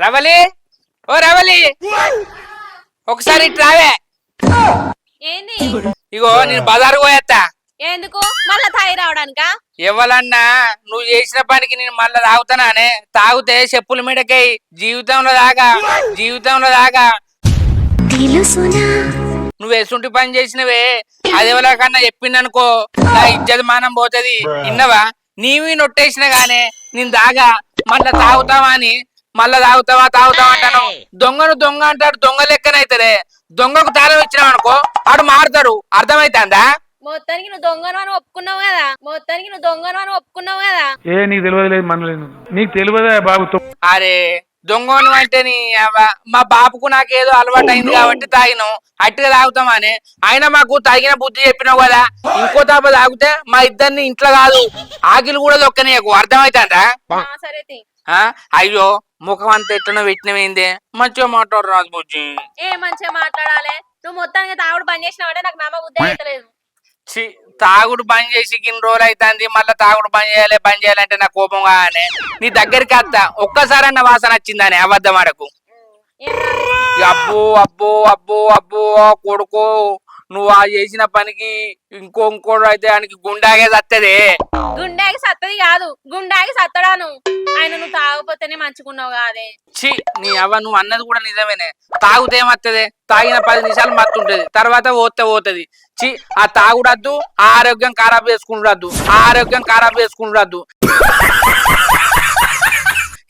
రవలి ఓ రవలి ఒకసారి ఇట్రావే. ఏంది? ఇగో నేను బజారు పోయేత్తా. ఎందుకు మళ్ళా తాగి రావడానికా? ఎవలన్నా నువ్వు చేసిన పనికి నేను మళ్ళా తాగుతానానే. తాగితే చెప్పుల మీదకై జీవితంలో దాకా నువ్వు ఎసుంటి పని చేసినవే అది ఎవరికన్నా చెప్పిందనుకో నా ఇజ్జత్ మానం పోతుంది. ఇన్నవా నీవి నొట్టేసిన గానే నేను దాగా మళ్ళా తాగుతావా అంటాను. దొంగను దొంగ అంటాడు, దొంగ లెక్కనైతేనే. దొంగకు తాళం ఇచ్చినావనుకో ఆడు మారుతాడు. అర్థమైతుందా? మొత్తానికి నువ్వు దొంగను అని ఒప్పుకున్నావు కదా. ఏ నీకు తెలియదు మనలేదు, నీకు తెలియదా బాబు? అరే దొంగను అంటే మా బాబుకు నాకేదో అలవాటు అయింది కాబట్టి తాగినాం, అట్టిగా తాగుతామని. అయినా మాకు తగిన బుద్ధి చెప్పినావు కదా. ఇంకో తాప తాగితే మా ఇద్దరిని ఇంట్లో కాదు ఆకిలు కూడా దొక్కనీయకు. అర్థమైతుందా? సరే అయ్యో ముఖం అంతా ఎట్లనో పెట్టినవేంది? మంచిగా మాట్లాడు రాజు బుజ్జి. మంచిగా మాట్లాడాలి. నువ్వు మొత్తానికి తాగుడు బంద్ చేసినావంటే నాకు నమ్మ బుద్ధి అవుతలేదు. తాగుడు బంద్ చేసి ఇన్ని రోజులు అవుతుంది, మళ్ళీ తాగుడు బంద్ చేయాలంటే నాకు కోపం కాగానే నీ దగ్గరికి వస్తా. ఒక్కసారన్న వాసన వచ్చిందానే అబద్ధం ఆడకు. అబ్బో కొడుకో, నువ్వు ఆ చేసిన పనికి ఇంకోడు అయితే ఆయనకి గుండాగే సత్తదే. గుండాకి సత్తది కాదు, గుండాకి సత్తడాను. ఆయన నువ్వు తాగపోతేనే మంచుకున్నావు కాదే. నీ నువ్వు అన్నది కూడా నిజమేనే. తాగుతే ఏమత్తదే? తాగిన 10 నిమిషాలు మత్తుంటది, తర్వాత పోతది. ఆ తాగుడద్దు, ఆరోగ్యం ఖరాబ్ చేసుకుంటూ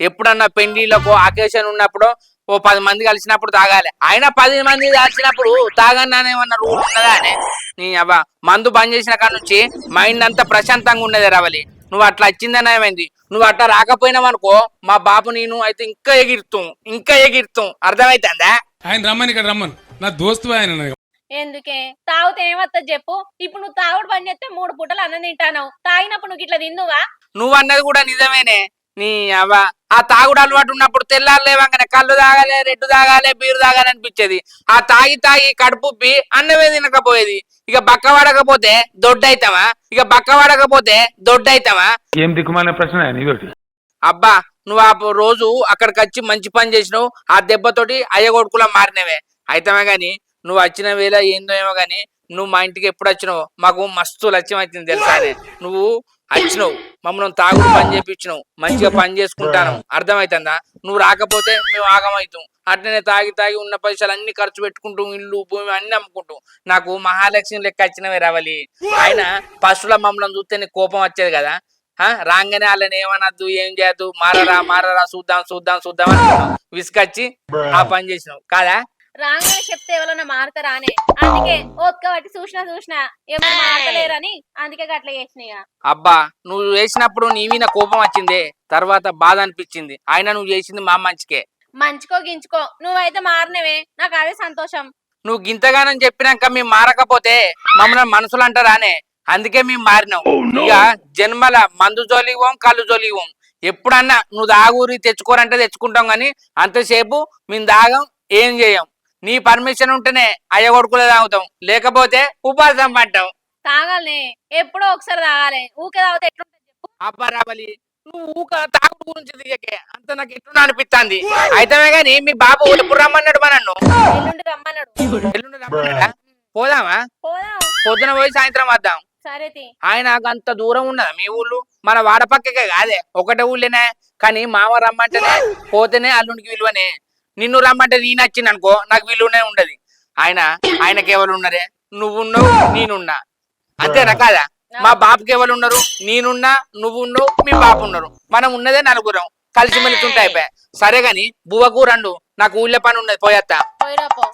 ఎప్పుడన్నా పెండిలకు అకేషన్ ఉన్నప్పుడు ఓ 10 మంది కలిసినప్పుడు తాగాలి. అయినా 10 మంది కలిసినప్పుడు తాగన్నానేమన్నా రూల్ ఉన్నదా అని? నీ మందు బంద్ చేసిన కాడ నుంచి మైండ్ అంతా ప్రశాంతంగా ఉన్నది రవలి. నువ్వు అట్లా వచ్చిందని ఏమైంది? నువ్వు అట్లా రాకపోయినావనుకో మా బాబు నేను అయితే ఇంకా ఎగిరుతాం. అర్థమైతుందా? ఆయన రమ్మని ఇక్కడ రమ్మను, నా దోస్తు ఆయన. ఎందుకే తాగితే ఏమత్తది చెప్పు. ఇప్పుడు నువ్వు తాగుడు బంద్ చేస్తే 3 పూటలు అన్నం తింటావు. తాగినప్పుడు నువ్వు ఇట్లా తిందువా? నువ్వు అన్నది కూడా నిజమేనే. నీ ఆ తాగుడు అలవాటు ఉన్నప్పుడు తెల్లారు లేవంగానే కళ్ళు తాగాలి, రెడ్డు తాగాలి, బీరు తాగాలి అనిపించేది. ఆ తాగి కడుపుబ్బి అన్నమే తినకపోయేది. ఇక బక్క పడకపోతే దొడ్డైతావా? ఏం దిక్కుమాలిన ప్రశ్న ఇదొకటి. అబ్బా నువ్వు ఆ రోజు అక్కడికి వచ్చి మంచి పని చేసినావు. ఆ దెబ్బతోటి అయ్యగొడుకులా మారినవే. అయితమే గాని నువ్వు వచ్చిన వేళ ఏందో ఏమో గాని నువ్వు మా ఇంటికి ఎప్పుడు వచ్చినావు మాకు మస్తు లక్ష్యం వచ్చింది తెలుసా. నువ్వు వచ్చినావు, మమ్మల్ని తాగుడు పని చేపించినావు, మంచిగా పని చేసుకుంటాను. అర్థమైతుందా? నువ్వు రాకపోతే మేము ఆగమవుతాం. అట్లనే తాగి ఉన్న పైసలు అన్ని ఖర్చు పెట్టుకుంటూ ఇల్లు భూమి అన్ని అమ్ముకుంటూ నాకు మహాలక్ష్మి లెక్క వచ్చినవే రవలి. ఆయన పశువుల మమ్మల్ని చూస్తే నీకు కోపం వచ్చేది కదా. రాగానే వాళ్ళని ఏమనద్దు, ఏం చేయద్దు, మారరా చూద్దాం అనుకున్నావు. విసుకొచ్చి ఆ పని చేసినావు కాదా? రాగానే చెప్తే ఎవరన్నా మారుతారా అని, అందుకే ఓపిక బట్టి చూసినా ఎవరు మారతలేరని అందుకే గట్ల చేసినాయి. అబ్బా నువ్వు చేసినప్పుడు నీ మీద కోపం వచ్చింది, తర్వాత బాధ అనిపించింది. ఆయన నువ్వు చేసింది మా మంచికే. మంచికో గించుకో, నువ్వైతే మారినవే, నాకు అదే సంతోషం. నువ్వు గింతగానని చెప్పినాక మేము మారకపోతే మమ్మల్ని మనుషులు అంటారానే. అందుకే మేము మారినాం. ఇక జన్మల మందు జోలికి కళ్ళు జోలికి ఎప్పుడన్నా నువ్వు దాగూరి తెచ్చుకోరంటే తెచ్చుకుంటాం, గాని అంతసేపు మేము దాగం ఏం చేయం. నీ పర్మిషన్ ఉంటేనే అయ్యగొడుకులే తాగుతాం, లేకపోతే ఉపాసం పట్టాం. తాగాలనే, ఎప్పుడో ఒకసారి తాగాలి. ఊకే తాగితే ఎట్లుంటది చెప్పు. అబ్బరాబలి నువ్వు ఊక తాగుడు గురించి దిగకే, అంత నాకు ఎట్లా అనిపిస్తుంది. అయితమే గాని మీ బాబు ఎప్పుడు రమ్మన్నాడు నన్ను? ఎల్లుండి రమ్మన్నాడా? పోదామా? పొద్దున పోయి సాయంత్రం వద్దాం. సరే. ఆయన అంత దూరం ఉన్నదా మీ ఊళ్ళు? మన వాడపక్కకే కాదే, ఒకటే ఊళ్ళేనే. కానీ మామ రమ్మంటేనే పోతేనే అల్లునికి విలువనే. నిన్ను రమ్మంటే నేను వచ్చింది అనుకో నాకు విలువనే ఉండదు. ఆయనకి ఎవరు ఉన్నారే? నువ్వున్నావు, నేనున్నా, అంతేనా కాదా? మా బాబుకి ఎవరు ఉన్నారు? నేనున్నా, నువ్వున్నావు, మీ బాబు ఉన్నారు. మనం ఉన్నదే నలుగురం, కలిసిమెలిసి ఉంటే అయిపోయా. సరే గాని బువ్వకు రండు, నాకు ఊళ్ళో పని ఉన్నది, పోయేత్తా.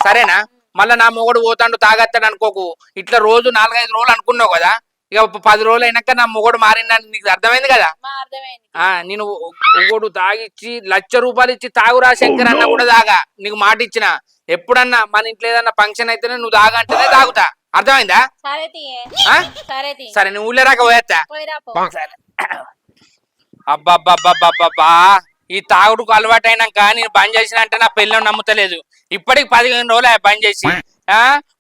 సరేనా? మళ్ళా నా మొగడు పోతాడు తాగేస్తాడు అనుకోకు. ఇట్లా రోజు 4-5 రోజులు అనుకున్నావు కదా, ఇక 10 రోజులు అయినాక నా మొగడు మారిందని నీకు అర్థమైంది కదా. నేను ఒకడు తాగిచ్చి 1,00,000 రూపాయలు ఇచ్చి తాగురా శంకర్ అన్న కూడా తాగా. నీకు మాట ఇచ్చిన, ఎప్పుడన్నా మన ఇంట్లో ఏదన్నా ఫంక్షన్ అయితేనే నువ్వు తాగంటేనే తాగుతా. అర్థమైందా? సరే నువ్వు ఊళ్ళో రాక పోయేస్తా. అబ్బాబ్బాబ్బాబ్బా ఈ తాగుడుకు అలవాటు అయినాక నేను బంద్ చేసిన అంటే నా పెళ్ళం నమ్ముతలేదు. ఇప్పటికి 15 రోజులు బంద్ చేసి.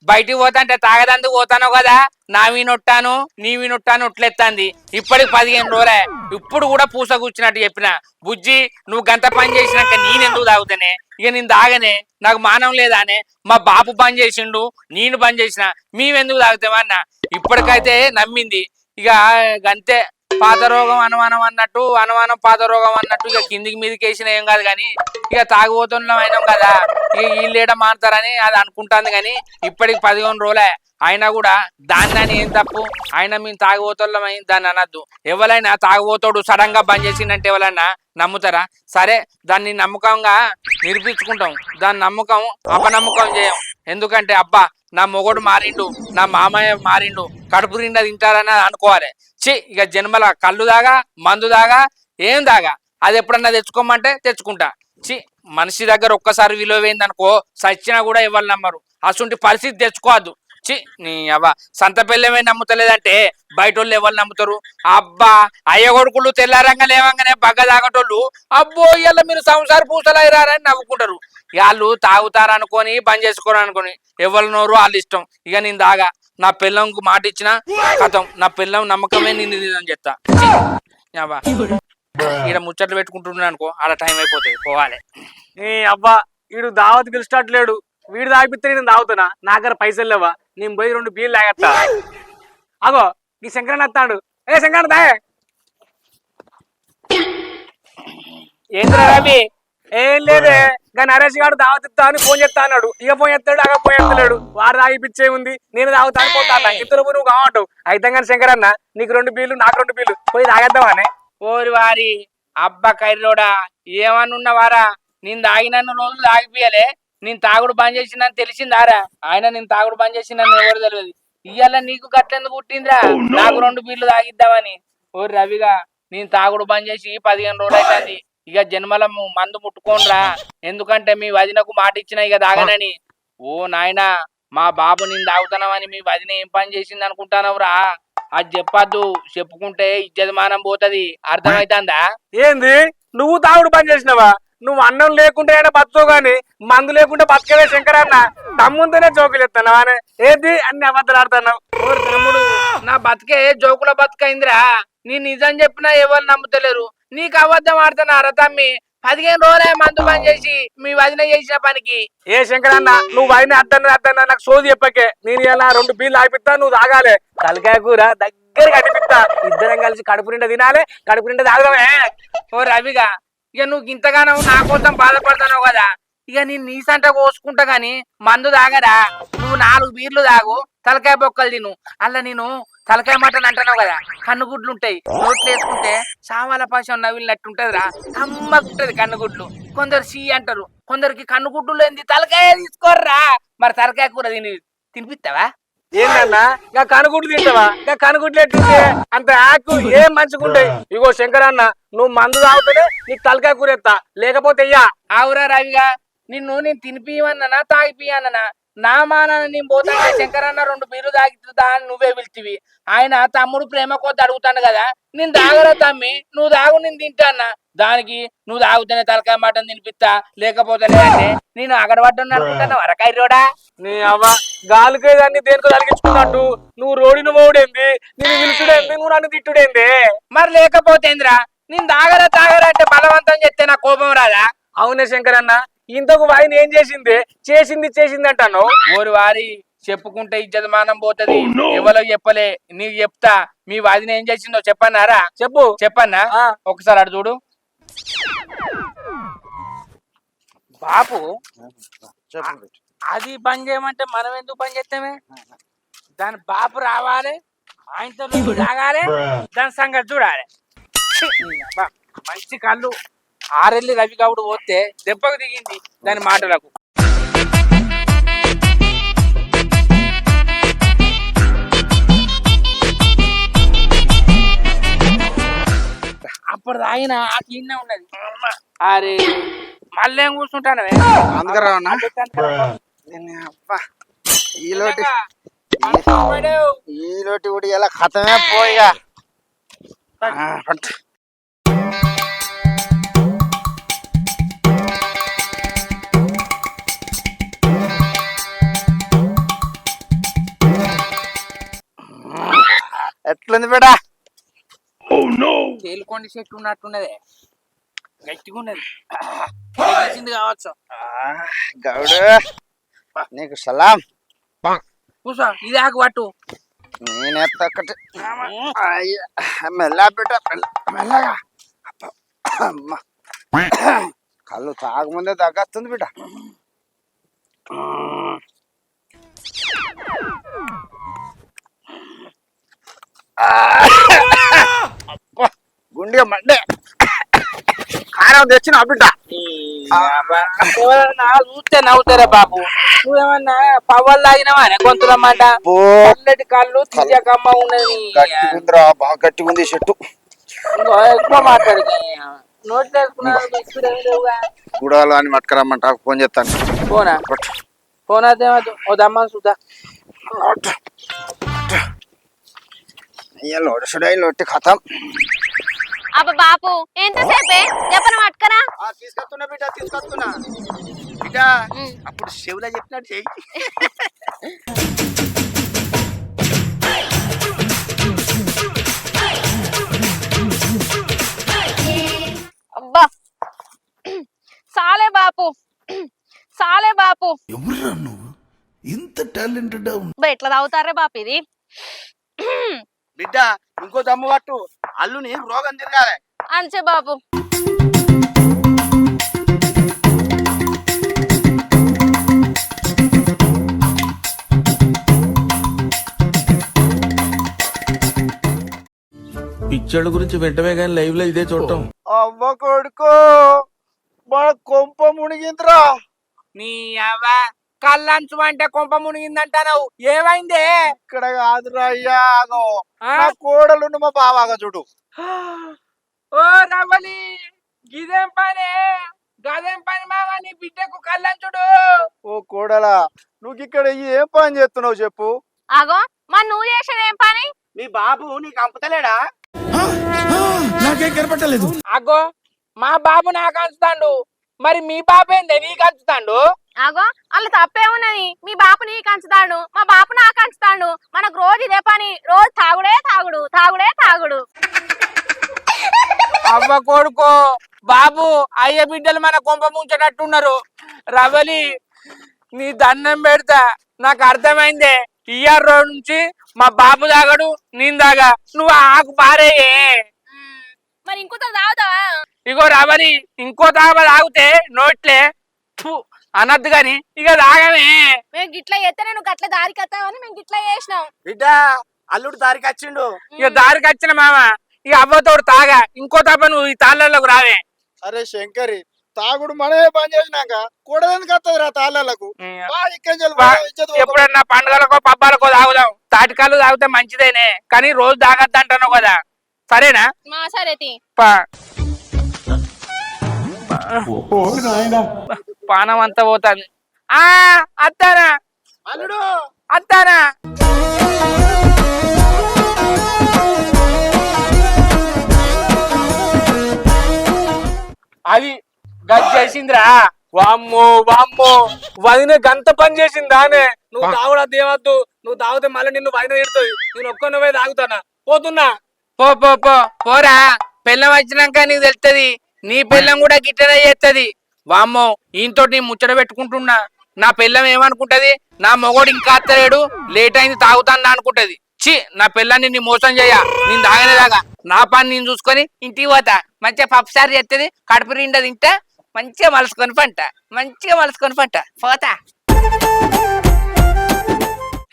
బయటికి పోతాంటే తాగదందుకు పోతాను కదా నా వీనొట్టాను నీ వీనొట్టాను ఒట్లెత్తాంది ఇప్పటికి 15 రోజులే ఇప్పుడు కూడా పూస కూర్చున్నట్టు చెప్పిన బుజ్జి నువ్వు గంట పని చేసినాక నేనెందుకు తాగుతానే ఇక నేను తాగనే నాకు మానం లేదానే మా బాపు పని చేసిండు నేను పని చేసిన మేమెందుకు తాగుతామన్నా ఇప్పటికైతే నమ్మింది ఇక గంతే పాత రోగం అనుమానం అన్నట్టు అనుమానం పాత రోగం అన్నట్టు ఇక కిందికి మీదకి వేసిన ఏం కాదు కానీ ఇక తాగుబోతున్నాం అయినాం కదా ఇక వీళ్ళేడ మారుతారని అది అనుకుంటాను కానీ ఇప్పటికి 15 రోజులే అయినా కూడా దాన్ని ఏం తప్పు అయినా మేము తాగుబోతులమై దాన్ని అనద్దు ఎవరైనా తాగుబోతాడు సడన్ గా బంద్ చేసిందంటే ఎవరైనా నమ్ముతారా సరే దాన్ని నమ్మకంగా నిరూపించుకుంటాం దాని నమ్మకం అపనమ్మకం చేయం ఎందుకంటే అబ్బా నా మొగడు మారిండు నా మామయ్య మారిండు కడుపు నిండా తింటారని అనుకోవాలి ఇక జన్మల కళ్ళు దాగా మందు దాగా ఏం దాగా అది ఎప్పుడన్నా తెచ్చుకోమంటే తెచ్చుకుంటా మనిషి దగ్గర ఒక్కసారి విలువైందనుకో సచ్చినా కూడా ఎవరు నమ్మరు అటువంటి పరిస్థితి తెచ్చుకోవద్దు నీ అవ్వ సంత పిల్లమే నమ్ముతలేదంటే బయట వాళ్ళు ఎవరు నమ్ముతారు అబ్బా అయ్య కొడుకులు తెల్లారంగా లేవంగానే బగ్గ తాగటోళ్ళు అబ్బో ఇవాళ మీరు సంసార పూసలయ్యారని నవ్వుకుంటారు వాళ్ళు తాగుతారనుకొని బంద్ చేసుకోరనుకొని ఎవరు నోరు వాళ్ళు ఇష్టం ఇక నేను తాగా నా పిల్లంకు మాట ఇచ్చిన కథం నా పిల్లం నమ్మకమే నిన్ను అని చెప్తా ఈడ ముచ్చట్లు పెట్టుకుంటున్నాను అనుకో అలా టైం అయిపోతుంది పోవాలి అబ్బా వీడు దావత్ పిలిచేటట్లేడు వీడు తాగిపిస్తే నేను తాగుతున్నా నా దగ్గర పైసలు లేవా నేను పోయి 2 బీర్లు తాగేస్తా అగో ఈ శంకరన్ వస్తాడు ఏ శంకరన్ తాగే ఏంద్రా రవి ఏం లేదే ఇంకా నరేష్ గారు దావత్ ఇస్తా అని ఫోన్ చేస్తా అన్నాడు ఇక ఫోన్ చేస్తాడు అగ ఫోన్ చేస్తలేడు వాడు తాగిపిచ్చే ఉంది నేను తాగుతాను పోతా ఇద్దరు నువ్వు కావంటావు అయితే కానీ శంకరన్న నీకు 2 బీర్లు నాకు 2 బీర్లు పోయి తాగేద్దామనే ఓరి వారి అబ్బా కర్రోడా ఏమనున్నవారా నేను తాగినన్ను రోజులు తాగిపోయలే నేను తాగుడు బంద్ చేసిందని తెలిసిందారా ఆయన నేను తాగుడు బంద్ చేసిందని ఎవరు తెలియదు ఇవాళ నీకు గట్లెందుకు పుట్టిందిరా నాకు 2 బీర్లు తాగిద్దామని ఓ రవిగా నేను తాగుడు బంద్ చేసి 15 రోజులు అవుతుంది ఇక జన్మల మందు ముట్టుకోనరా ఎందుకంటే మీ వదినకు మాట ఇచ్చిన ఇక తాగనని ఓ నాయనా మా బాబు నేను తాగుతున్నామని మీ వదిన ఏం పని చేసింది అనుకుంటానవురా అది చెప్పద్దు చెప్పుకుంటే ఇజ్జతమానం పోతది అర్థమైతుందా ఏంది నువ్వు తాగుడు బంద్ చేసినావా నువ్వు అన్నం లేకుంటే బతుకో గాని మందు లేకుంటే బతకవే శంకరన్న తమ్ముంతోనే జోకులు ఎత్తానవా ఏది అన్ని అబద్ధాలు ఆడుతున్నావు తమ్ముడు నా బతికే జోకుల బతుకైందిరా నీ నిజం చెప్పినా ఎవరు నమ్ముతలేరు నీకు అబద్ధం ఆడుతున్నారా తమ్మి 15 రోజులే మందు పని చేసి మీ వదిన చేసిన పనికి ఏ శంకరన్న నువ్వు వదిన అద్దన్నా నాకు సోది చెప్పకే నేను ఇలా 2 బీర్లు ఆపిస్తా నువ్వు తాగాలి తలకాయ కూర దగ్గర కనిపిస్తా ఇద్దరం కలిసి కడుపు నిండా తినాలి కడుపు నిండా తాగడమే ఓ రవిగా ఇక నువ్వు ఇంతగానో నా కోసం బాధపడతావు కదా ఇక నేను నీ సంట కోసుకుంటా గాని మందు తాగరా నువ్వు 4 బీర్లు తాగు తలకాయ బొక్కలు తిను అలా నేను తలకాయ మటన్ అంటున్నావు కదా కన్నుగుడ్లు ఉంటాయి నోట్లు వేసుకుంటే చావాల పాశం నవ్వినట్టుంటదిరా కమ్మకుంటది కన్నుగుడ్లు కొందరు సీ అంటారు కొందరికి కన్నుగుడ్లు ఏంది తలకాయ తీసుకోర్రా మరి తలకాయ కూర తినిపిస్తావా ఏంటన్నా ఇంకా కనుగుడ్లు తింటావా ఇంకా కనుగుడ్లు ఎట్టుంటే అంత ఆకు ఏం మంచుకుంటాయి ఇగో శంకరన్న నువ్వు మందు తాగుతూనే నీకు తలకాయ కూర ఎత్తా లేకపోతే అయ్యా ఆవురా రవిగా నేను తినిపియమన్నా తాగిపియన్నా నా మానాన్ని నేను పోతా శంకరన్న 2 బీర్లు తాగిద్దా అని నువ్వే పిలిచివి ఆయన తమ్ముడు ప్రేమ కొద్ది అడుగుతాను కదా నేను తాగరా తమ్మి నువ్వు తాగు నేను తింటాన్నా దానికి నువ్వు తాగుతూనే తలకాయ మటన్ తినిపిస్తా లేకపోతే లేదంటే నేను అగడబడ్డా అనుకుంటాను వరకైరోడా నీ అవ్వ గాలికేదాన్ని దేనికో తలిగించుకున్నట్టు నువ్వు రోడిని మోడేంది నేను పిలుచుడేంది నువ్వు నన్ను తిట్టుడేంది మరి లేకపోతేంద్రా నేను తాగరా అంటే బలవంతం చెప్తే నా కోపం రాదా అవునే శంకరన్న ఇంతకు వాయిని ఏం చేసింది అంటాను ఓరి వారి చెప్పుకుంటే ఇజ్జతమానం పోతది ఎవరో చెప్పలే నీకు చెప్తా మీ వాదిని ఏం చేసిందో చెప్పన్నారా చెప్పన్నా ఒకసారి అడు చూడు బాపు అది బంద్ చేయమంటే మనం ఎందుకు బంద్ చేస్తామే దాని బాపు రావాలి ఆయనతో తాగాలి దాని సంగతి చూడాలి మంచి కళ్ళు 6 ఏళ్ళు రవి గౌడు పోతే దెబ్బకు దిగింది దాని మాటలకు అప్పుడు తాగిన ఆ కింద ఉన్నది అరే మళ్ళీ ఏం కూర్చుంటాను ఈలోటి కూడా ఇలా ఖతమే పోయిగా ఎట్లుంది బిడ్డ తేలుకొండి చెట్టు ఉన్నట్టున్నదే గట్టిగా ఉన్నది తెలిసింది కావచ్చు. గౌడు నీకు సలాం. కూసో ఇది ఆకు పట్టు. నేనెత్తొక్కటి మెల్ల బిడ్డ మెల్లగా. అమ్మ కళ్ళు తాగముందే తగ్గస్తుంది బిడ్డ. గుండె మండే కారం తెచ్చిన బిడ్డ. ఎవరన్నా చూస్తే నవ్వుతారా బాబు? నువ్వేమన్నా పవ్వలు తాగినావా గొంతులమ్మాట? పల్లెటి కళ్ళు తీయకమ్మ ఉన్నది. గట్టిగుందిరా, బాగా గట్టిగా ఉంది చెట్టు. ఎక్కువ మాట్లాడు నోట్లో గుడాలు అని మట్టుకురమ్మంట. ఫోన్ చేస్తాను. పోనా పోనా దేవదు ఓ దమ్మ చూద్దా. అయ్యా లోడుసుడై లొట్టి ఖతం. అబ్బ బాపు ఎంతసేపే చెప్పను పట్టుకరా. తీసుకొస్తున్నా బిడ్డ, తీసుకొస్తున్నా బిడ్డ. అప్పుడు చెవులో చెప్పినట్టు చెయ్యి. అబ్బా సాలే బాపు సాలే బాపు. ఎవరురా నువ్వు ఇంత టాలెంటెడ్? ఎట్లా తాగుతారే బాపు ఇది? బిడ్డ ఇంకో దమ్ము పట్టు, అల్లుని రోగం తిరగాలి. అంచే బాపు. పిక్చర్ల గురించి వెంటనే కానీ లైవ్ లో ఇదే చూడటం. అవ్వ కొడుకో మన కొంప మునిగిందిరా. నీ అవ్వ కళ్ళంచు అంటే కొంప మునిగిందంటావు. ఏమైందే? ఇక్కడ కాదురా అయ్యా, అదో నా కోడలు మా బావాగా చూడు. ఓ రవ్వలి గిదేం పని గదేం పని మావా నీ బిడ్డకు కళ్ళంచుడు? ఓ కోడలా, నువ్వు ఇక్కడ ఏం పని చేస్తున్నావు చెప్పు? అగో మరి నువ్వు చేసేది ఏం పని? మీ బాబు నీకు అంపుతలేడా? నాకేం కనపట్టలేదు. అగో మా బాబు నాకు అంచుతాండు, మరి మీ బాబు ఏందే నీకు అంచుతాండు? అగో అలా తప్పే ఉన్నది. మీ బాపు నీకు అంచుతాడు, మా బాపు నాకు అంచుతాడు. మనకు రోజు ఇదే పని, రోజు తాగుడే తాగుడు తాగుడే తాగుడు. అవ్వ కొడుకో బాబు అయ్య బిడ్డలు మన కొంప ముంచేటట్టున్నారు. రవలి నీ దండం పెడతా, నాకు అర్థమైందే. ఇయర్ రోజు నుంచి మా బాబు తాగడు, నేను తాగా. నువ్వు ఆకు పారేయే. మరి ఇంకో తాగుతావా? ఇగో రవలి ఇంకో తాగితే నోట్లే అనద్దు గాని ఇక తాగమే. మేము గిట్లా చేస్తే నేను గట్ల దారికి వస్తామని మేము గిట్లా చేసినాం. బిడ్డ అల్లుడు దారికి వచ్చిండు. ఇక దారికి వచ్చిన మామ ఇక అవ్వతోడు తాగా. ఇంకో తప్ప నువ్వు ఈ తాళ్ళలోకి రావే. అరే శంకరి, తాగుడు మనమే పని చేసినాక కూడా ఎందుకు వస్తుంది రా తాళ్ళకు? ఎప్పుడన్నా పండుగలకో పబ్బాలకో తాగుదాం. తాటికాలు తాగితే మంచిదేనే, కానీ రోజు తాగద్దు అంటాను కదా. సరేనా? సరే పానం అంతా పోతుంది. అత్తానా అల్లుడు అత్తానా. అది గది చేసిందిరా. వామ్మో వామ్మో, వదిన గంత పని చేసిందానే. నువ్వు తాగుడా దేవద్దు, నువ్వు తాగితే మళ్ళీ నిన్ను వదిన తిడుతుంది. నేను ఒక్కనవే తాగుతానా, పోతున్నా. పో పో పో పోరా, పెళ్ళం వచ్చినాక నీకు తెలుస్తుంది. నీ పెళ్ళం కూడా గిట్టనే చేస్తుంది. వామ్మో ఈయనతో నీ ముచ్చట పెట్టుకుంటున్నా. నా పెళ్ళం ఏమనుకుంటది, నా మొగోడు ఇంకా అత్తలేడు, లేట్ అయింది తాగుతాను అనుకుంటది. చి నా పెళ్ళాన్ని నీ మోసం చేయ, నేను తాగనేదాకా నా పని నేను చూసుకొని ఇంటికి పోతా. మంచిగా పప్పుసారి చేస్తుంది, కడుపు నిండా తింటా, మంచిగా మలుసుకొని పంట పోతా.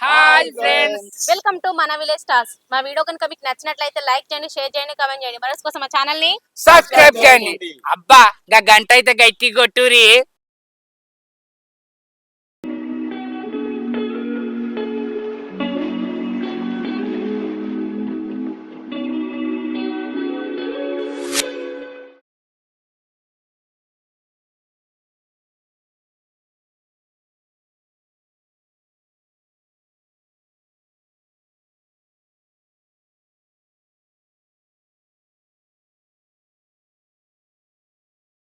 హాయ్ ఫ్రెండ్స్, వెల్కమ్ టు మన విలేజ్ స్టార్స్. మా వీడియో కనుక మీకు నచ్చినట్లయితే లైక్ చేయండి, షేర్ చేయండి, కామెంట్ చేయండి. మరొక కోసం మా ఛానల్ ని సబ్స్క్రైబ్ చేయండి. అబ్బా గంట అయితే గట్టి కొట్టురి.